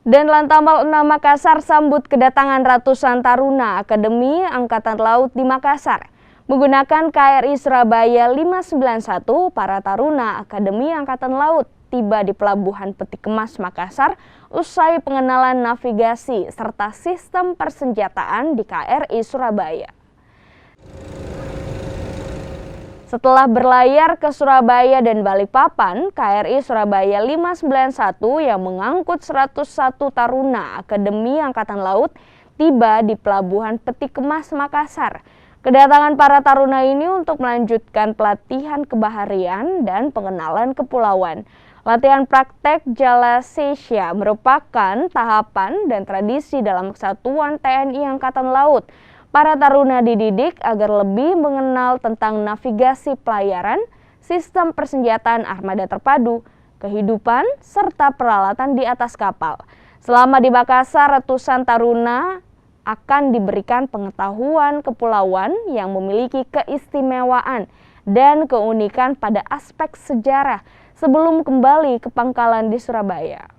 Dan Lantamal 6 Makassar sambut kedatangan ratusan taruna Akademi Angkatan Laut di Makassar. Menggunakan KRI Surabaya 591, para taruna Akademi Angkatan Laut tiba di Pelabuhan Peti Kemas Makassar usai pengenalan navigasi serta sistem persenjataan di KRI Surabaya. Setelah berlayar ke Surabaya dan Balikpapan, KRI Surabaya 591 yang mengangkut 101 taruna Akademi Angkatan Laut tiba di Pelabuhan Peti Kemas Makassar. Kedatangan para taruna ini untuk melanjutkan pelatihan kebaharian dan pengenalan kepulauan. Latihan praktek Jala Sesia merupakan tahapan dan tradisi dalam kesatuan TNI Angkatan Laut. Para taruna dididik agar lebih mengenal tentang navigasi pelayaran, sistem persenjataan armada terpadu, kehidupan, serta peralatan di atas kapal. Selama di Makassar, ratusan taruna akan diberikan pengetahuan kepulauan yang memiliki keistimewaan dan keunikan pada aspek sejarah sebelum kembali ke pangkalan di Surabaya.